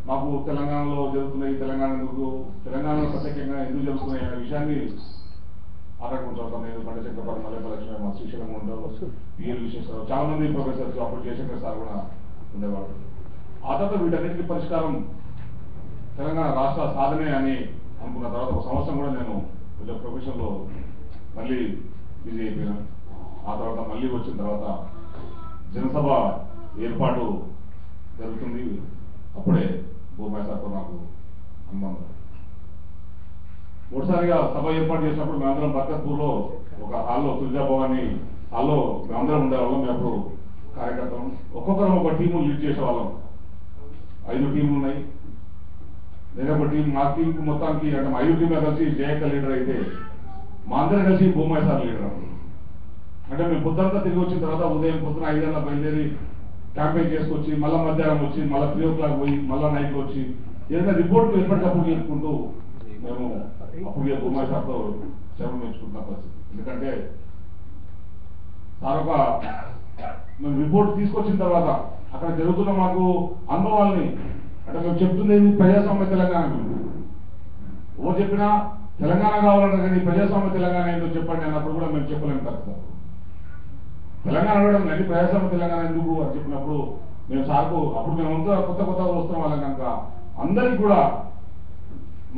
మాకు తెలంగాణలో జరుగుతున్నాయి, తెలంగాణలో ప్రత్యేకంగా ఎందుకు జరుగుతున్నాయి అనే విషయాన్ని ఆటంకుంటాం. నేను పండశంకర్ మల్లెపలక్ష్మి మా శ్రీశైలం ఉండవు పిఎల్ విశ్వేశ్వరరావు చాలా మంది ప్రొఫెసర్స్ అప్పుడు జయశంకర్ సార్ కూడా ఉండేవాడు. ఆ తర్వాత వీటన్నిటికీ పరిష్కారం తెలంగాణ రాష్ట్ర సాధనే అని అనుకున్న తర్వాత ఒక సంవత్సరం కూడా నేను కొంచెం ప్రొఫెషన్లో మళ్ళీ బిజీ అయిపోయినా. ఆ తర్వాత మళ్ళీ వచ్చిన తర్వాత జనసభ ఏర్పాటు జరుగుతుంది. అప్పుడే భూమాయ సార్తో నాకు అనుబంధం. మూడుసారిగా సభ ఏర్పాటు చేసినప్పుడు మేమందరం బర్కత్పూర్లో ఒక హాల్లో తులజాభవాని హాల్లో మేమందరం ఉండేవాళ్ళం. మేము అప్పుడు కార్యకర్తలు ఒక్కొక్కరం ఒక టీము లీడ్ చేసేవాళ్ళం. 5 టీములు ఉన్నాయి. నేను ఒక టీం, మా టీంకు మొత్తానికి అంటే మా 5 టీంలో కలిసి జయక్క లీడర్ అయితే మా అందరం కలిసి భూమాయ సార్ లీడర్. అంటే మేము పొద్దుంతా తిరిగి వచ్చిన తర్వాత ఉదయం పొద్దున 5 గంటల బయలుదేరి క్యాంపెయిన్ చేసుకొచ్చి మళ్ళీ మధ్యాహ్నం వచ్చి మళ్ళీ 3 o'clock పోయి మళ్ళీ నైట్లో వచ్చి ఏదైనా రిపోర్ట్ ఎప్పటికప్పుడు చేసుకుంటూ మేము అప్పుడు భూమాయ సార్తో శ్రమ పెంచుకుంటున్న పరిస్థితి. ఎందుకంటే సార్ మేము రిపోర్ట్ తీసుకొచ్చిన తర్వాత అక్కడ జరుగుతున్న మాకు అనుభవాల్ని అంటే మేము చెప్తుంది ప్రజాస్వామ్య తెలంగాణ. ఎవరు చెప్పినా తెలంగాణ కావాలంటే కానీ ప్రజాస్వామ్య తెలంగాణ ఏంటో చెప్పండి అన్నప్పుడు కూడా మేము చెప్పలేము కదా. తెలంగాణ అడగడం కానీ ప్రజాస్వామ్య తెలంగాణ ఎందుకు అని చెప్పినప్పుడు మేము సార్కు అప్పుడు మేమంతా కొత్తగా వస్తున్న వాళ్ళం కనుక అందరికీ కూడా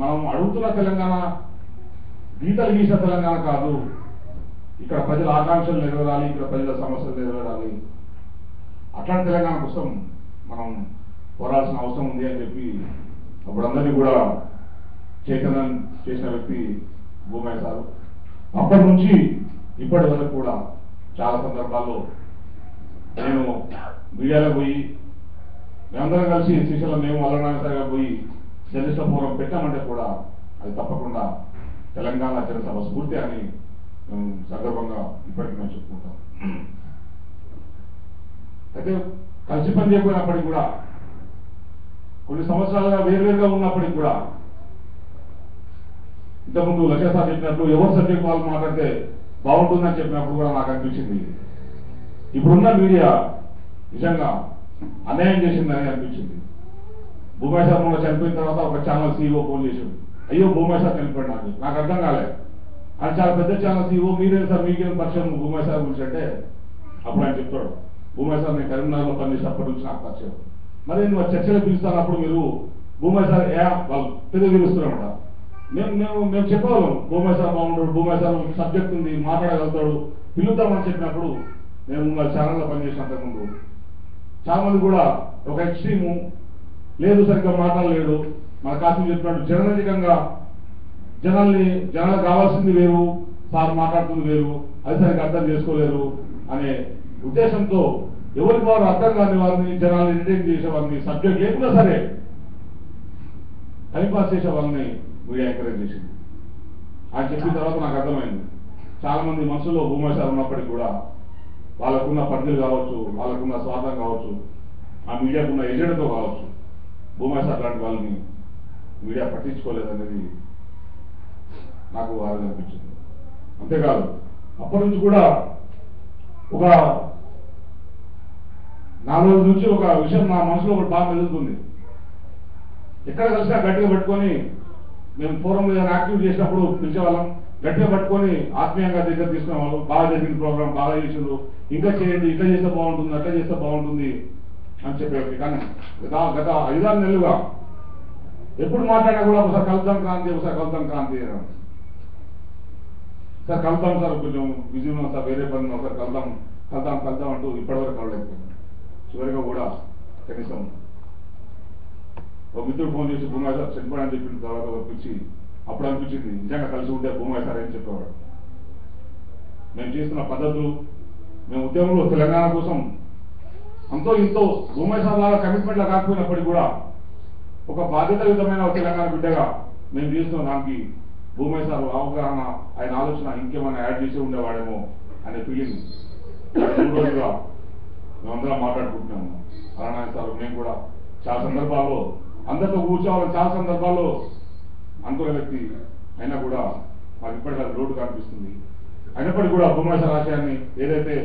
మనం అడుగుతున్న తెలంగాణ గీతలు గీసిన తెలంగాణ కాదు, ఇక్కడ ప్రజల ఆకాంక్షలు నెరవేరాలి, ఇక్కడ ప్రజల సమస్యలు నెరవేరాలి, అట్లాంటి తెలంగాణ కోసం మనం పోరాల్సిన అవసరం ఉంది అని చెప్పి అప్పుడు అందరినీ కూడా చైతన్యం చేసిన వ్యక్తి భూమాయ సార్. అప్పటి నుంచి ఇప్పటి వరకు కూడా చాలా సందర్భాల్లో నేను మీడియాలో పోయి మేమందరం కలిసి శ్రీశైలం మేము అల్లనారాయణ సార్ గారు పోయి జర్నలిస్టుల ఫోరం పెట్టామంటే కూడా అది తప్పకుండా తెలంగాణ జనసభ స్ఫూర్తి అని మేము సందర్భంగా ఇప్పటికీ మేము చెప్పుకుంటాం. అయితే కలిసి పని చేయకపోయినప్పటికీ కూడా కొన్ని సంవత్సరాలుగా వేరువేరుగా ఉన్నప్పటికీ కూడా ఇంతకుముందు లక్ష్య సార్ చెప్పినట్లు ఎవరు సబ్జెక్ట్ వాళ్ళు మాట్లాడితే బాగుంటుందని చెప్పినప్పుడు కూడా నాకు అనిపించింది ఇప్పుడున్న మీడియా నిజంగా అన్యాయం చేసిందని అనిపించింది. భూమాయ సార్ మొన్న చనిపోయిన తర్వాత ఒక ఛానల్ సీఈఓ ఫోన్ చేశాడు, అయ్యో భూమాయ సార్ చనిపోయినాడు, నాకు అర్థం కాలేదు. ఆయన చాలా పెద్ద ఛానల్ సీఈఓ, మీరేం సార్ మీకేం పరిచయం భూమాయ సార్ గురించి అంటే అప్పుడు ఆయన చెప్తాడు, భూమాయ సార్ నేను కరీంనగర్లో పనిచేసినప్పటి నుంచి నాకు పరిచయం, మరి నువ్వు చర్చలు పిలుస్తానప్పుడు మీరు భూమాయ సార్ వాళ్ళు తెలుగు పిలుస్తున్నామంట. మేము చెప్పేవాళ్ళం భూమాయ సార్ బాగుంటాడు, భూమాయ సార్ సబ్జెక్ట్ ఉంది మాట్లాడగలుగుతాడు, పిలుద్దామని చెప్పినప్పుడు నేను వాళ్ళ ఛానల్లో పనిచేసినంతకుముందు చాలా మంది కూడా ఒక ఎక్స్ట్రీము లేదు, సరిగ్గా మాట్లాడలేడు, మన కాశీ చెప్పినట్టు జనరంజకంగా జనాలకు కావాల్సింది వేరు, సార్ మాట్లాడుతుంది వేరు, అది సరిగ్గా అర్థం చేసుకోలేరు అనే ఉద్దేశంతో ఎవరికి వారు అర్థం కాని వారిని జనాలను ఎంటర్టైన్ చేసే వారిని సబ్జెక్ట్ లేకుండా సరే టైంపాస్ చేసే వాళ్ళని మీడియా ఎంకరేజ్ చేసింది. ఆయన చెప్పిన తర్వాత నాకు అర్థమైంది చాలా మంది మనసులో భూమాయ సార్ ఉన్నప్పటికీ కూడా వాళ్ళకున్న పరిధులు కావచ్చు, వాళ్ళకున్న స్వార్థం కావచ్చు, ఆ మీడియాకున్న ఎజెండాతో కావచ్చు, భూమాయ సార్ లాంటి వాళ్ళని మీడియా పట్టించుకోలేదనేది నాకు బాగా అనిపించింది. అంతేకాదు అప్పటి నుంచి కూడా ఒక 4 రోజుల నుంచి ఒక విషయం నా మనసులో ఒకటి బాగా మెదులుతుంది. ఎక్కడ కలిసినా గట్టిగా పట్టుకొని మేము ఫోరంలో ఏదైనా యాక్టివిటీ చేసినప్పుడు పిలిచేవాళ్ళం, గట్టిగా పట్టుకొని ఆత్మీయంగా దగ్గర తీసుకునే వాళ్ళు, బాగా జరిగింది ప్రోగ్రామ్, బాగా చేసిండ్రు, ఇంకా చేయండి, ఇట్లా చేస్తే బాగుంటుంది, అట్లా చేస్తే బాగుంటుంది అని చెప్పేవాళ్ళు. కానీ గత 5-6 నెలలుగా ఎప్పుడు మాట్లాడినా కూడా ఒకసారి కలుద్దాం క్రాంతి, ఒకసారి కలుద్దాం క్రాంతి, సార్ కలుద్దాం సార్, కొంచెం బిజీ ఉన్నాం సార్, వేరే పని ఒకసారి కలుద్దాం అంటూ ఇప్పటివరకు కలవలేకపోయింది. చివరిగా కూడా కనీసం ఒక మిత్రుడు ఫోన్ చేసి భూమాయ సార్ చనిపోయాడని చెప్పిన తర్వాత పిలిచి అప్పుడు అనిపించింది నిజంగా కలిసి ఉంటే భూమాయ సార్ అని చెప్పేవాడు. మేము చేస్తున్న పద్ధతులు, మేము ఉద్యమంలో తెలంగాణ కోసం అంతో ఇంతో భూమాయ సార్ లాగా కమిట్మెంట్లా కాకపోయినప్పటికీ కూడా ఒక బాధ్యతాయుతమైన తెలంగాణ బిడ్డగా మేము చేస్తున్న దానికి భూమాయ సార్ అవగాహన, ఆయన ఆలోచన ఇంకేమైనా యాడ్ చేసి ఉండేవాడేమో అనే ఫీలింగ్ 3 రోజులుగా మేమందరం మాట్లాడుకుంటున్నాము. అలానే సార్ మేము కూడా చాలా సందర్భాల్లో అందరితో కూర్చోవాలని చాలా సందర్భాల్లో అనుకునే వ్యక్తి అయినా కూడా మాకు ఇప్పటికీ రోడ్డు కనిపిస్తుంది. అయినప్పటికీ కూడా భూమాయ సార్ ఆశయాన్ని ఏదైతే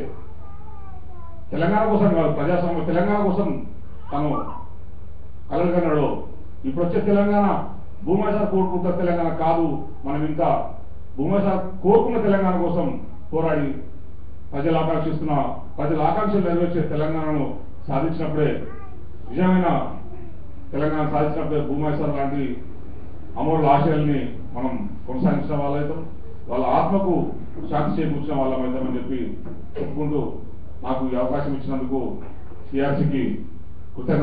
తెలంగాణ కోసం కాదు, ప్రజాస్వామ్య తెలంగాణ కోసం తను కలగన్నాడో ఇప్పుడు వచ్చే తెలంగాణ భూమా సార్ కోరుకుంటున్న తెలంగాణ కాదు, మనం ఇంకా భూమా సార్ కోరుకున్న తెలంగాణ కోసం పోరాడి ప్రజలు ఆకాంక్షలు నెరవేర్చే తెలంగాణను సాధించినప్పుడే, నిజమైన తెలంగాణ సాధించినప్పుడే భూమా సార్ లాంటి అమరుల ఆశయాల్ని మనం కొనసాగించిన వాళ్ళైతాం, వాళ్ళ ఆత్మకు శాంతి చేకూర్చిన వాళ్ళమైతామని చెప్పి చెప్పుకుంటూ నాకు ఈ అవకాశం ఇచ్చినందుకు టీఆర్సీకి కృతజ్ఞతలు.